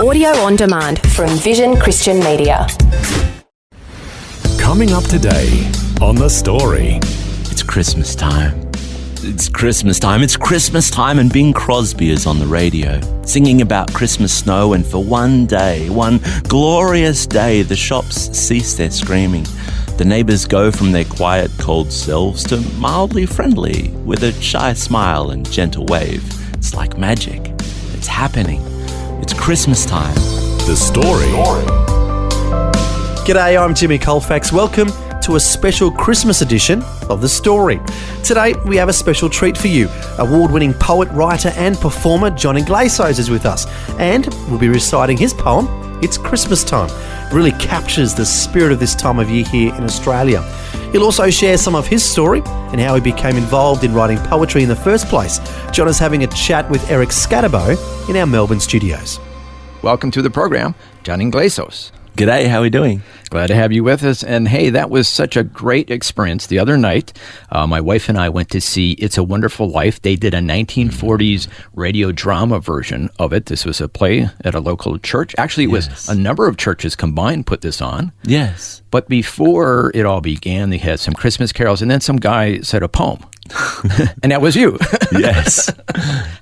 Audio on demand from Vision Christian Media. Coming up today on The Story. It's Christmas time. It's Christmas time. It's Christmas time, and Bing Crosby is on the radio, singing about Christmas snow, and for one day, one glorious day, the shops cease their screaming. The neighbours go from their quiet, cold selves to mildly friendly, with a shy smile and gentle wave. It's like magic. It's happening. It's Christmas time. The Story. G'day, I'm Jimmy Colefax. Welcome to a special Christmas edition of The Story. Today, we have a special treat for you. Award-winning poet, writer and performer John Englezos is with us, and we'll be reciting his poem, It's Christmas Time. It really captures the spirit of this time of year here in Australia. He'll also share some of his story and how he became involved in writing poetry in the first place. John is having a chat with Eric Scatterbo in our Melbourne studios. Welcome to the program, John Englezos. G'day, how are we doing? Glad to have you with us. And hey, that was such a great experience the other night. My wife and I went to see It's a Wonderful Life. They did a 1940s radio drama version of it. This was a play at a local church. Actually, it was a number of churches combined put this on. Yes. But before it all began, they had some Christmas carols, and then some guy said a poem. And that was you. Yes.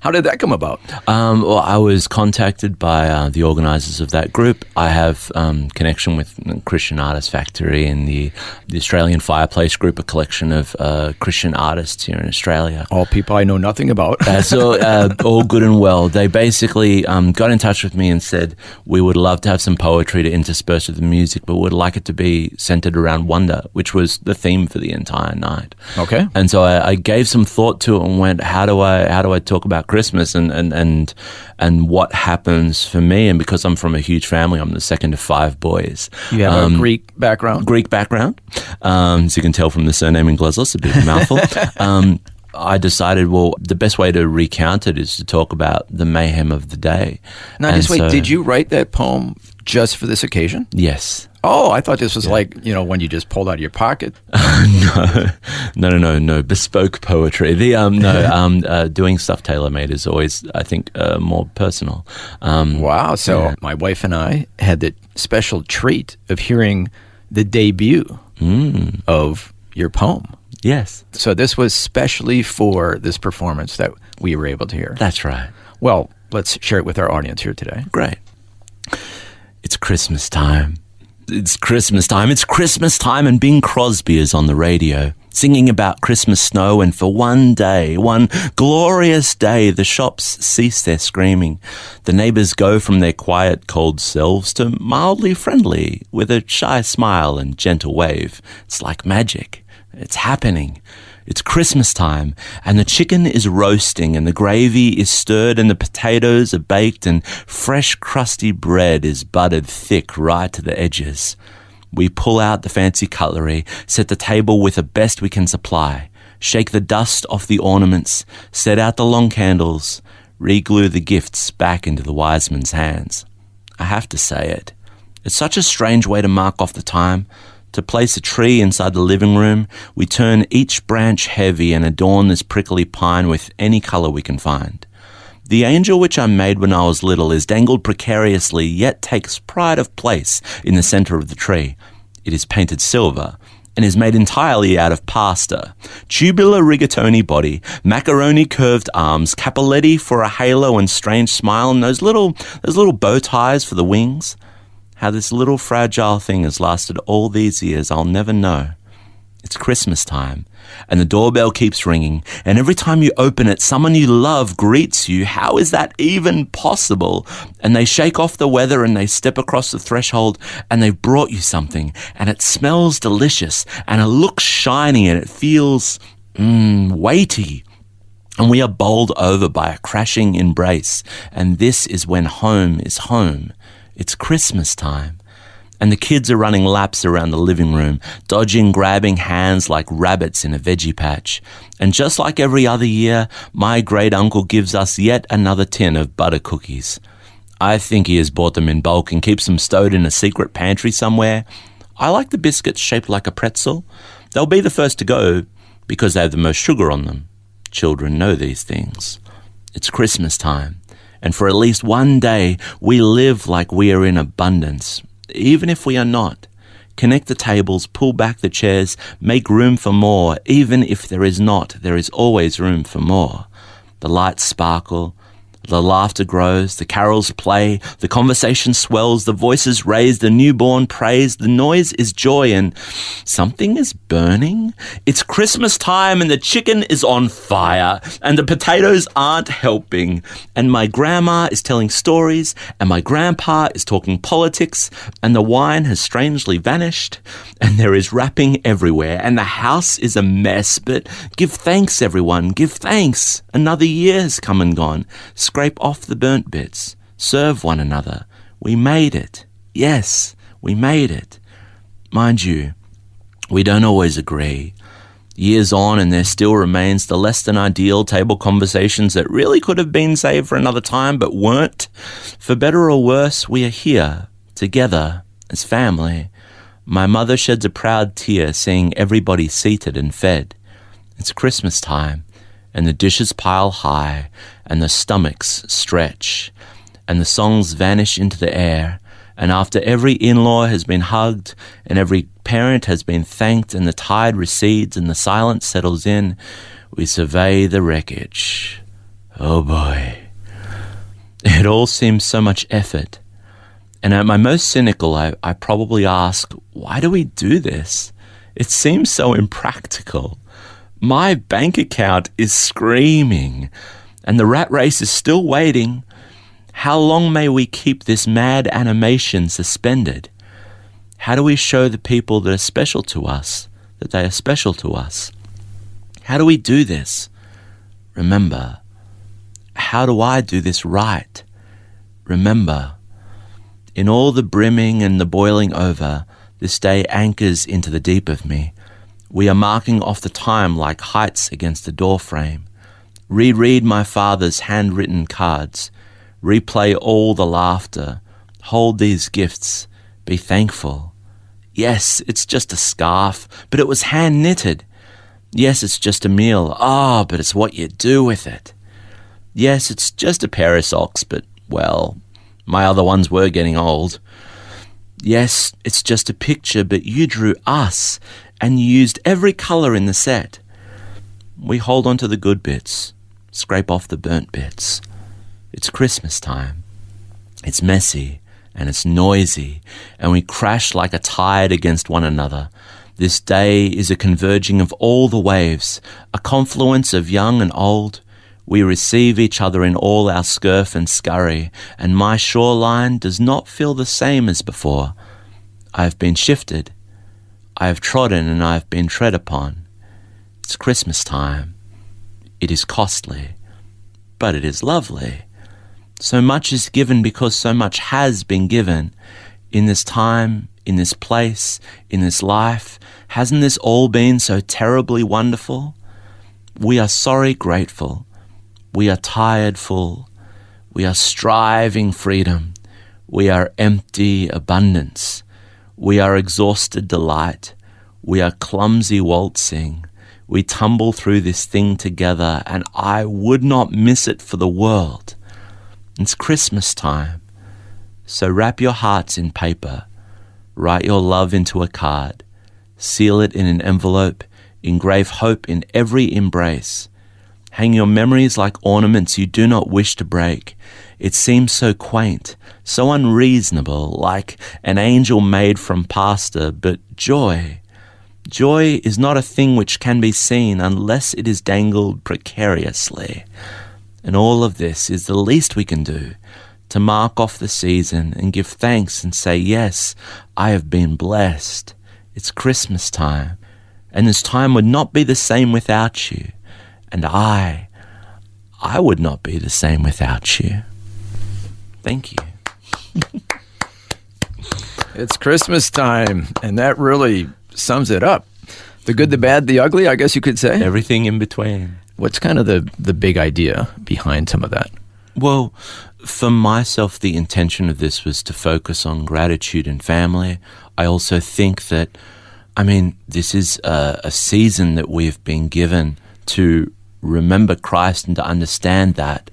How did that come about? Well, I was contacted by the organisers of that group. I have connection with Christian Artist Factory and the Australian Fireplace Group, a collection of Christian artists here in Australia. All people I know nothing about. So all good and well. They basically got in touch with me and said, we would love to have some poetry to intersperse with the music, but would like it to be centred around wonder, which was the theme for the entire night. Okay. And so I gave some thought to it and went, how do I talk about Christmas and what happens for me? And because I'm from a huge family, I'm the second of 5 boys. You have a Greek background? Greek background. As you can tell from the surname Englezos, a bit of a mouthful. I decided, well, the best way to recount it is to talk about the mayhem of the day. Now, just wait, did you write that poem just for this occasion? Yes. Oh, I thought this was like, when you just pulled out of your pocket. No. Bespoke poetry. Doing stuff tailor-made is always, I think, more personal. Wow. So my wife and I had the special treat of hearing the debut of your poem. Yes. So this was specially for this performance that we were able to hear. That's right. Well, let's share it with our audience here today. Great. It's Christmas time. It's Christmas time. It's Christmas time, and Bing Crosby is on the radio, singing about Christmas snow, and for one day, one glorious day, the shops cease their screaming. The neighbours go from their quiet, cold selves to mildly friendly, with a shy smile and gentle wave. It's like magic. It's happening. It's Christmas time, and the chicken is roasting, and the gravy is stirred, and the potatoes are baked, and fresh crusty bread is buttered thick right to the edges. We pull out the fancy cutlery, set the table with the best we can supply, shake the dust off the ornaments, set out the long candles, re-glue the gifts back into the wise man's hands. I have to say it. It's such a strange way to mark off the time. To place a tree inside the living room, we turn each branch heavy and adorn this prickly pine with any colour we can find. The angel which I made when I was little is dangled precariously, yet takes pride of place in the centre of the tree. It is painted silver and is made entirely out of pasta. Tubular rigatoni body, macaroni curved arms, cappelletti for a halo and strange smile, and those little bow ties for the wings. How this little fragile thing has lasted all these years, I'll never know. It's Christmas time, and the doorbell keeps ringing, and every time you open it, someone you love greets you. How is that even possible? And they shake off the weather, and they step across the threshold, and they've brought you something, and it smells delicious, and it looks shiny, and it feels weighty. And we are bowled over by a crashing embrace, and this is when home is home. It's Christmas time, and the kids are running laps around the living room, dodging, grabbing hands like rabbits in a veggie patch. And just like every other year, my great uncle gives us yet another tin of butter cookies. I think he has bought them in bulk and keeps them stowed in a secret pantry somewhere. I like the biscuits shaped like a pretzel. They'll be the first to go because they have the most sugar on them. Children know these things. It's Christmas time, And for at least one day, we live like we are in abundance, even if we are not. Connect the tables, pull back the chairs, make room for more. Even if there is not, there is always room for more. The lights sparkle, the laughter grows, the carols play, the conversation swells, the voices raise, the newborn praise, the noise is joy, and something is burning. It's Christmas time and the chicken is on fire and the potatoes aren't helping, and my grandma is telling stories and my grandpa is talking politics, and the wine has strangely vanished, and there is wrapping everywhere, and the house is a mess. But give thanks, everyone, give thanks. Another year has come and gone. Scrape off the burnt bits. Serve one another. We made it. Yes, we made it. Mind you, we don't always agree. Years on and there still remains the less than ideal table conversations that really could have been saved for another time but weren't. For better or worse, we are here, together, as family. My mother sheds a proud tear seeing everybody seated and fed. It's Christmas time, and the dishes pile high, and the stomachs stretch, and the songs vanish into the air, and after every in-law has been hugged, and every parent has been thanked, and the tide recedes, and the silence settles in, we survey the wreckage. Oh boy. It all seems so much effort. And at my most cynical, I probably ask, why do we do this? It seems so impractical. My bank account is screaming, and the rat race is still waiting. How long may we keep this mad animation suspended? How do we show the people that are special to us that they are special to us? How do we do this? Remember. How do I do this right? Remember. In all the brimming and the boiling over, this day anchors into the deep of me. We are marking off the time like heights against the doorframe. Reread my father's handwritten cards. Replay all the laughter. Hold these gifts. Be thankful. Yes, it's just a scarf, but it was hand-knitted. Yes, it's just a meal. But it's what you do with it. Yes, it's just a pair of socks, but, well, my other ones were getting old. Yes, it's just a picture, but you drew us, and you used every colour in the set. We hold on to the good bits, scrape off the burnt bits. It's Christmas time. It's messy, and it's noisy, and we crash like a tide against one another. This day is a converging of all the waves, a confluence of young and old. We receive each other in all our scurf and scurry, and my shoreline does not feel the same as before. I have been shifted. I have trodden and I have been tread upon. It's Christmas time. It is costly, but it is lovely. So much is given because so much has been given. In this time, in this place, in this life, hasn't this all been so terribly wonderful? We are sorry grateful. We are tired full. We are striving freedom. We are empty abundance. We are exhausted delight. We are clumsy waltzing. We tumble through this thing together, and I would not miss it for the world. It's Christmas time. So wrap your hearts in paper. Write your love into a card. Seal it in an envelope. Engrave hope in every embrace. Hang your memories like ornaments you do not wish to break. It seems so quaint, so unreasonable, like an angel made from pasta, but joy is not a thing which can be seen unless it is dangled precariously. And all of this is the least we can do, to mark off the season and give thanks and say, yes, I have been blessed. It's Christmas time, and this time would not be the same without you. And I would not be the same without you. Thank you. It's Christmas time, and that really sums it up. The good, the bad, the ugly, I guess you could say. Everything in between. What's kind of the big idea behind some of that? Well, for myself, the intention of this was to focus on gratitude and family. I also think that, this is a season that we've been given to remember Christ and to understand that,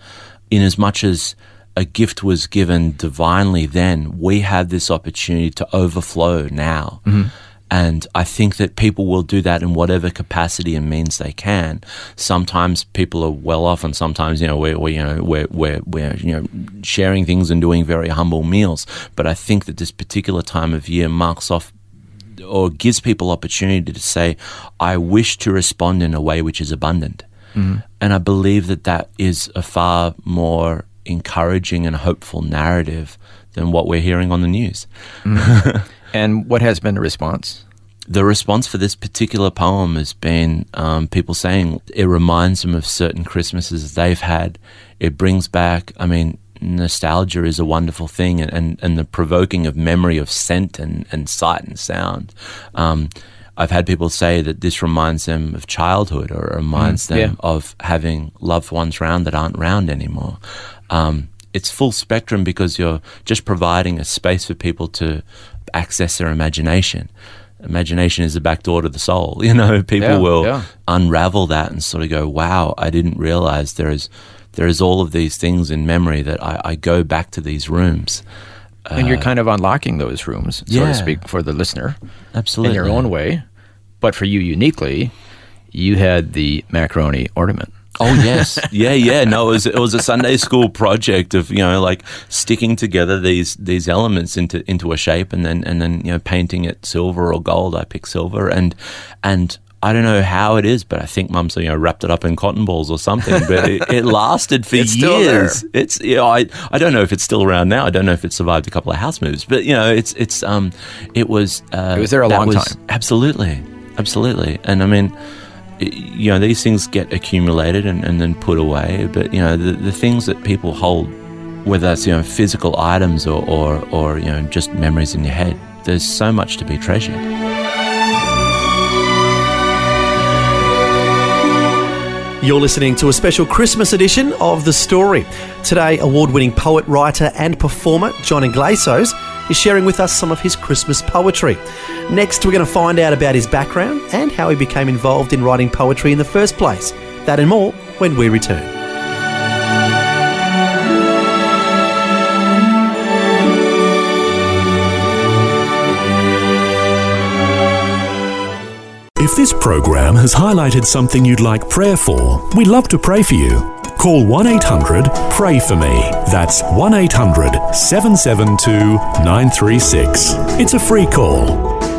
in as much as a gift was given divinely then, we have this opportunity to overflow now. And I think that people will do that in whatever capacity and means they can. Sometimes people are well off, and sometimes we're sharing things and doing very humble meals. But I think that this particular time of year marks off or gives people opportunity to say, I wish to respond in a way which is abundant. And I believe that that is a far more encouraging and hopeful narrative than what we're hearing on the news. And what has been the response? The response for this particular poem has been people saying it reminds them of certain Christmases they've had. It brings back, nostalgia is a wonderful thing, and the provoking of memory of scent and sight and sound. I've had people say that this reminds them of childhood, or reminds them of having loved ones round that aren't round anymore. It's full spectrum because you're just providing a space for people to access their imagination. Imagination is the back door to the soul. People will unravel that and sort of go, wow, I didn't realize there is all of these things in memory that I go back to these rooms. And you're kind of unlocking those rooms, so to speak, for the listener. Absolutely. In your own way. But for you uniquely, you had the macaroni ornament. Oh, yes. Yeah. No, it was a Sunday school project of, sticking together these elements into a shape and then painting it silver or gold. I picked silver and I don't know how it is, but I think Mum's wrapped it up in cotton balls or something. But it lasted for it's years. Still there. It's I don't know if it's still around now. I don't know if it survived a couple of house moves. But it was there a long time. Absolutely. And these things get accumulated and then put away. But the things that people hold, whether that's physical items or just memories in your head, there's so much to be treasured. You're listening to a special Christmas edition of The Story. Today, award-winning poet, writer and performer John Englezos is sharing with us some of his Christmas poetry. Next, we're going to find out about his background and how he became involved in writing poetry in the first place. That and more when we return. If this program has highlighted something you'd like prayer for, we'd love to pray for you. Call 1-800-PRAY-FOR-ME. That's 1-800-772-936. It's a free call.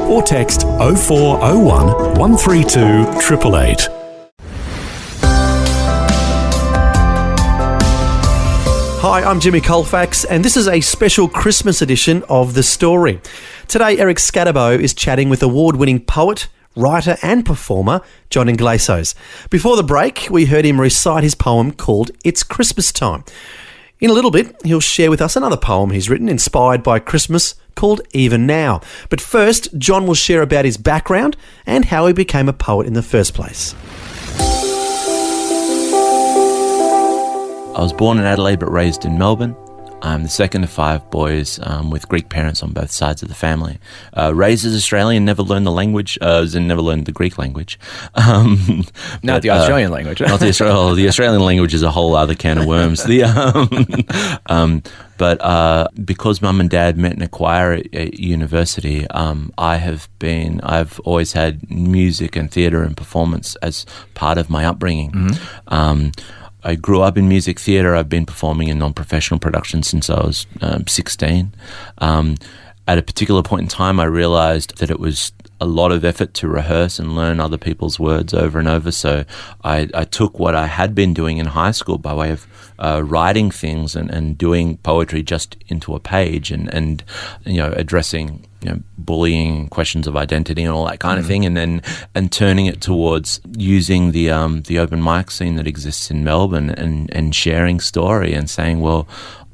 Or text 0401 132 888. Hi, I'm Jimmy Colefax, and this is a special Christmas edition of The Story. Today, Eric Scatterbo is chatting with award-winning poet, writer and performer John Englezos. Before the break, we heard him recite his poem called It's Christmas Time. In a little bit, he'll share with us another poem he's written inspired by Christmas called Even Now. But first, John will share about his background and how he became a poet in the first place. I was born in Adelaide but raised in Melbourne. I'm the second of 5 boys with Greek parents on both sides of the family. Raised as Australian, never learned the language, never learned the Greek language. Not the Australian language. Not the Australian language is a whole other can of worms. But because Mum and Dad met in a choir at university, I've always had music and theatre and performance as part of my upbringing. Mm-hmm. I grew up in music theatre. I've been performing in non-professional productions since I was 16. At a particular point in time, I realised that it was a lot of effort to rehearse and learn other people's words over and over. So I took what I had been doing in high school by way of writing things and doing poetry just into a page and addressing bullying, questions of identity and all that kind of thing, and turning it towards using the open mic scene that exists in Melbourne and sharing story and saying, well,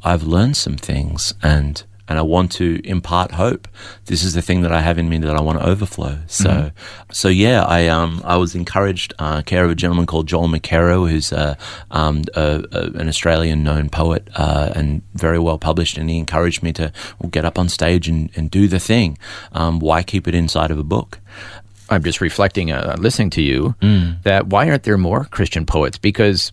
I've learned some things and I want to impart hope. This is the thing that I have in me that I want to overflow. So I was encouraged, care of a gentleman called Joel McKerrow, who's an Australian known poet and very well published, and he encouraged me to get up on stage and do the thing. Why keep it inside of a book? I'm just reflecting, listening to you, that why aren't there more Christian poets? Because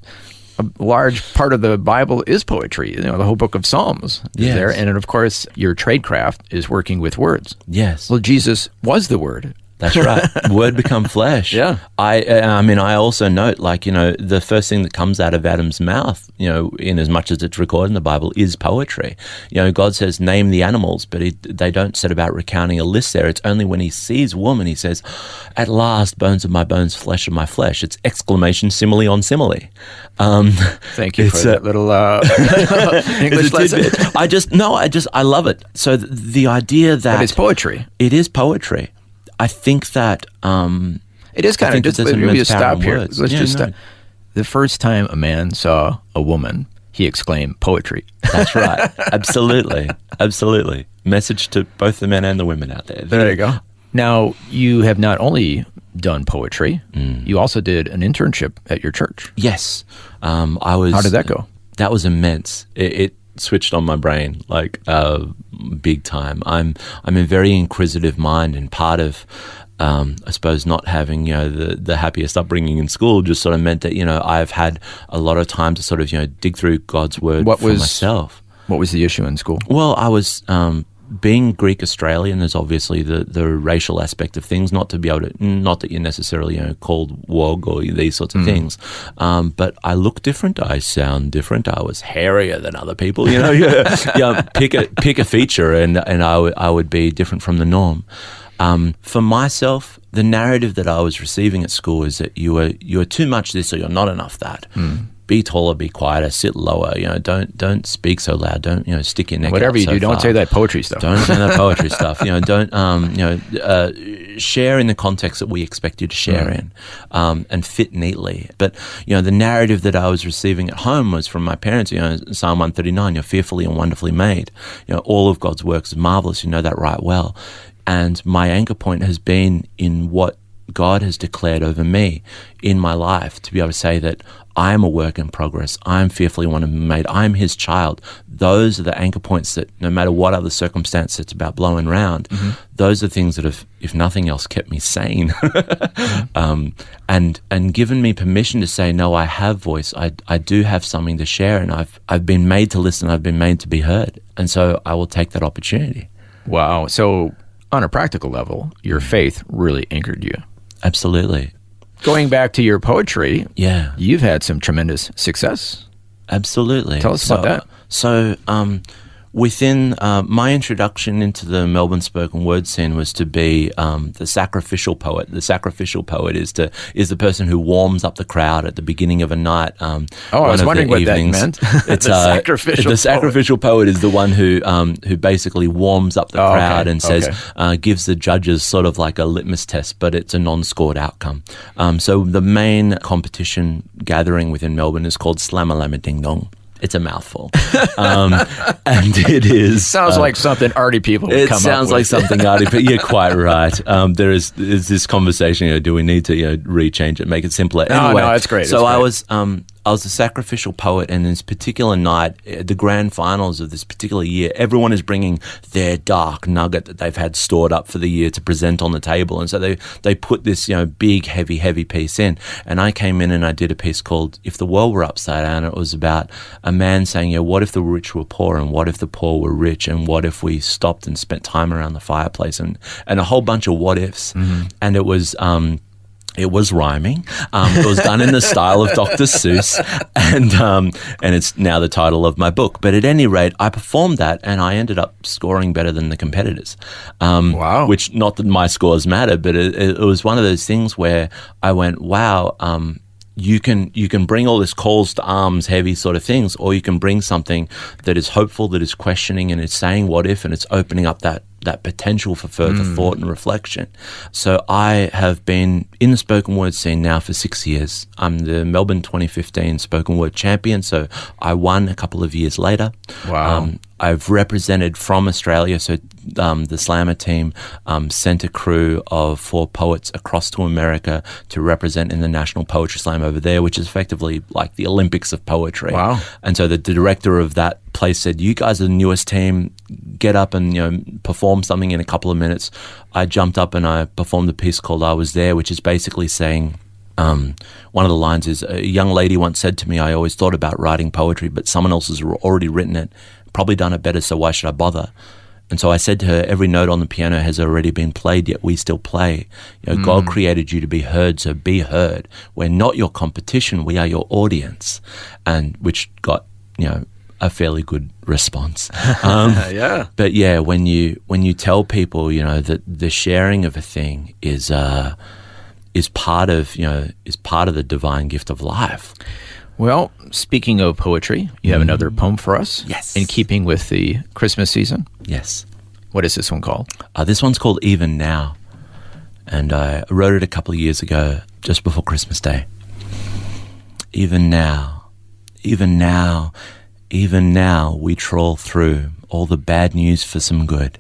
a large part of the Bible is poetry. The whole book of Psalms is Yes. there. And of course, your tradecraft is working with words. Yes. Well, Jesus was the Word. That's right. Word become flesh. Yeah. I mean, I also note, the first thing that comes out of Adam's mouth, in as much as it's recorded in the Bible, is poetry. God says, name the animals, but they don't set about recounting a list there. It's only when he sees woman, he says, at last, bones of my bones, flesh of my flesh. It's exclamation simile on simile. Thank you for that little English lesson. I love it. So the idea that... But it's poetry. It is poetry. I think that it is kind of just there's an maybe immense stop power in here. words. Let's Yeah, just no. stop. The first time a man saw a woman, he exclaimed, "Poetry." That's right. Absolutely. Absolutely. Message to both the men and the women out there. There you go. Now, you have not only done poetry, you also did an internship at your church. Yes. I was. How did that go? That was immense. It switched on my brain big time. I'm a very inquisitive mind, and part of I suppose not having the happiest upbringing in school just sort of meant that I've had a lot of time to sort of dig through God's word for myself. What was the issue in school? Well, I was being Greek Australian. There's obviously the racial aspect of things. Not that you're necessarily called wog or these sorts of things, but I look different. I sound different. I was hairier than other people. Pick a feature, and I would be different from the norm. For myself, the narrative that I was receiving at school is that you are too much this or you're not enough that. Be taller, be quieter, sit lower. Don't speak so loud. Don't stick your neck. Whatever out you so do, don't far. say that poetry stuff. Don't say that poetry stuff. Don't share in the context that we expect you to share in, and fit neatly. But the narrative that I was receiving at home was from my parents. Psalm 139. You're fearfully and wonderfully made. All of God's works is marvelous. You know that right well. And my anchor point has been in what God has declared over me in my life, to be able to say that I am a work in progress. I'm fearfully and wonderfully made. I'm his child. Those are the anchor points that no matter what other circumstance it's about blowing around, those are things that have, if nothing else, kept me sane and given me permission to say, no, I have voice. I do have something to share, and I've been made to listen. I've been made to be heard. And so I will take that opportunity. Wow. So on a practical level, your faith really anchored you. Absolutely. Going back to your poetry, Yeah. you've had some tremendous success. Absolutely. Tell us about that. So, within my introduction into the Melbourne spoken word scene was to be the sacrificial poet. The sacrificial poet is the person who warms up the crowd at the beginning of a night. I was wondering what that meant. It's The sacrificial poet is the one who basically warms up the crowd and says gives the judges sort of like a litmus test, but it's a non-scored outcome. So the main competition gathering within Melbourne is called Slamma Ding Dong. It's a mouthful. And it is... Sounds like something arty people would come up with. It sounds like something arty, but you're quite right. There is this conversation, do we need to rechange it, make it simpler? No, it's great. So I was a sacrificial poet, and this particular night, the grand finals of this particular year, everyone is bringing their dark nugget that they've had stored up for the year to present on the table. And so they put this, big, heavy piece in. And I came in and I did a piece called If the World Were Upside Down. It was about a man saying, what if the rich were poor, and what if the poor were rich, and what if we stopped and spent time around the fireplace, and a whole bunch of what ifs. And it was rhyming. It was done in the style of Dr. Seuss, and it's now the title of my book. But at any rate, I performed that, and I ended up scoring better than the competitors. Wow! Which, not that my scores matter, but it was one of those things where I went, wow. You can bring all this calls to arms, heavy sort of things, or you can bring something that is hopeful, that is questioning, and it's saying what if, and it's opening up that potential for further thought and reflection. So I have been in the spoken word scene now for 6 years. I'm the Melbourne 2015 spoken word champion, so I won a couple of years later. Wow. I've represented from Australia, so the Slammer team sent a crew of 4 poets across to America to represent in the National Poetry Slam over there, which is effectively like the Olympics of poetry. Wow. And so the director of that place said, you guys are the newest team, get up and perform something in a couple of minutes. I jumped up and I performed a piece called I Was There, which is basically saying, One of the lines is, a young lady once said to me, I always thought about writing poetry, but someone else has already written it, probably done it better, so why should I bother? And so I said to her, every note on the piano has already been played, yet we still play. God created you to be heard, so be heard. We're not your competition, we are your audience. And which got, a fairly good response. Yeah. But yeah, when you tell people, that the sharing of a thing is part of the divine gift of life. Well, speaking of poetry, you have another poem for us? Yes. In keeping with the Christmas season? Yes. What is this one called? This one's called Even Now. And I wrote it a couple of years ago, just before Christmas Day. Even now, even now, even now we trawl through all the bad news for some good.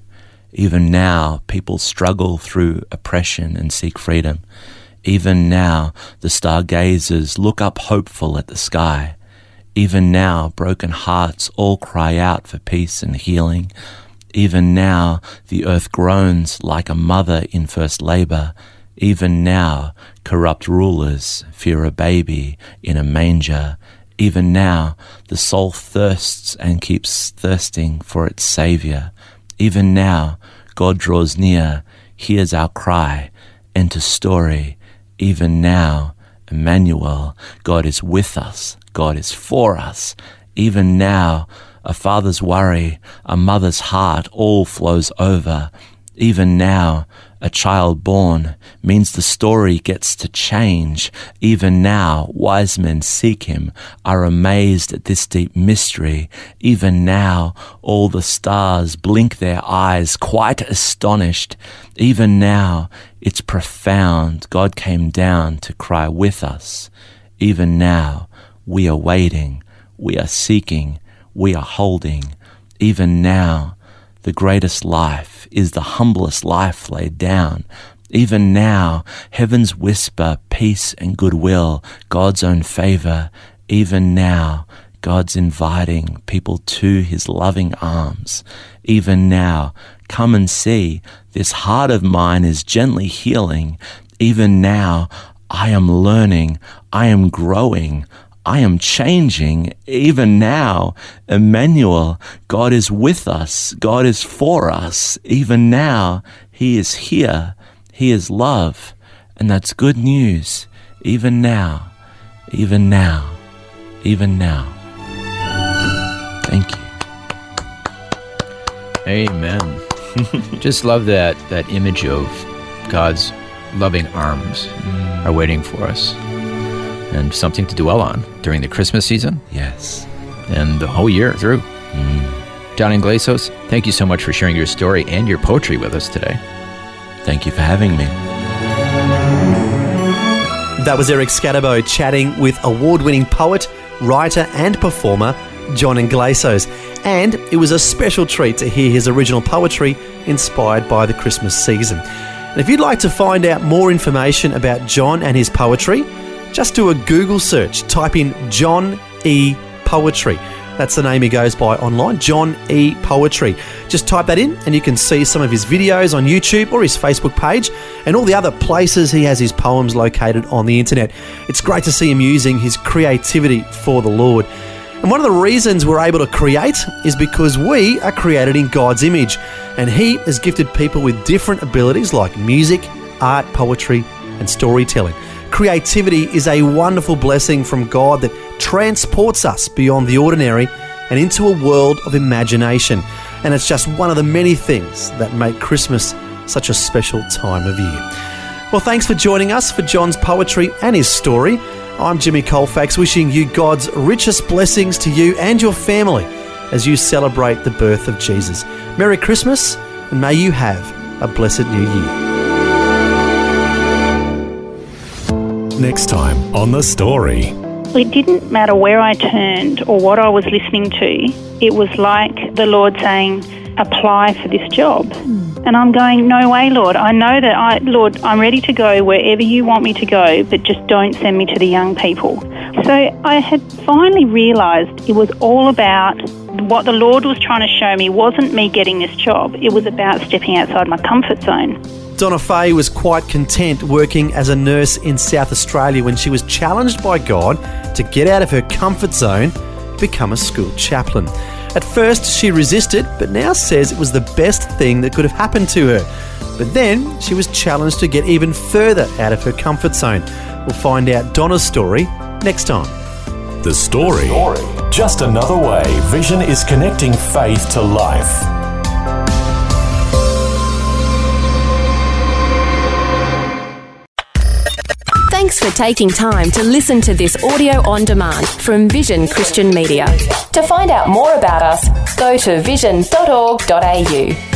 Even now, people struggle through oppression and seek freedom. Even now, the stargazers look up hopeful at the sky. Even now, broken hearts all cry out for peace and healing. Even now, the earth groans like a mother in first labor. Even now, corrupt rulers fear a baby in a manger. Even now, the soul thirsts and keeps thirsting for its Savior. Even now, God draws near, hears our cry, enters story. Even now, Emmanuel, God is with us, God is for us. Even now, a father's worry, a mother's heart, all flows over. Even now, a child born means the story gets to change. Even now, wise men seek him, are amazed at this deep mystery. Even now, all the stars blink their eyes, quite astonished. Even now, it's profound. God came down to cry with us. Even now, we are waiting, we are seeking, we are holding. Even now, the greatest life is the humblest life laid down. Even now, heaven's whisper, peace and goodwill, God's own favor. Even now, God's inviting people to his loving arms. Even now, come and see, this heart of mine is gently healing. Even now, I am learning, I am growing, I am changing. Even now, Emmanuel, God is with us, God is for us. Even now, he is here, he is love, and that's good news. Even now, even now, even now. Thank you. Amen. Just love that image of God's loving arms are waiting for us, and something to dwell on during the Christmas season. Yes. And the whole year through. John Englezos, thank you so much for sharing your story and your poetry with us today. Thank you for having me. That was Eric Scatterbo chatting with award-winning poet, writer and performer John Englezos. And it was a special treat to hear his original poetry inspired by the Christmas season. And if you'd like to find out more information about John and his poetry, just do a Google search. Type in John E. Poetry. That's the name he goes by online, John E. Poetry. Just type that in and you can see some of his videos on YouTube or his Facebook page and all the other places he has his poems located on the internet. It's great to see him using his creativity for the Lord. And one of the reasons we're able to create is because we are created in God's image, and he has gifted people with different abilities like music, art, poetry and storytelling. Creativity is a wonderful blessing from God that transports us beyond the ordinary and into a world of imagination. And it's just one of the many things that make Christmas such a special time of year. Well, thanks for joining us for John's poetry and his story. I'm Jimmy Colefax, wishing you God's richest blessings to you and your family as you celebrate the birth of Jesus. Merry Christmas, and may you have a blessed new year. Next time on The Story. It didn't matter where I turned or what I was listening to. It was like the Lord saying, apply for this job. And I'm going, no way, Lord. I know that, Lord, I'm ready to go wherever you want me to go, but just don't send me to the young people. So I had finally realised it was all about what the Lord was trying to show me wasn't me getting this job. It was about stepping outside my comfort zone. Donna Fay was quite content working as a nurse in South Australia when she was challenged by God to get out of her comfort zone and become a school chaplain. At first, she resisted, but now says it was the best thing that could have happened to her. But then she was challenged to get even further out of her comfort zone. We'll find out Donna's story next time. The Story. Just another way Vision is connecting faith to life. Thanks for taking time to listen to this audio on demand from Vision Christian Media. To find out more about us, go to vision.org.au.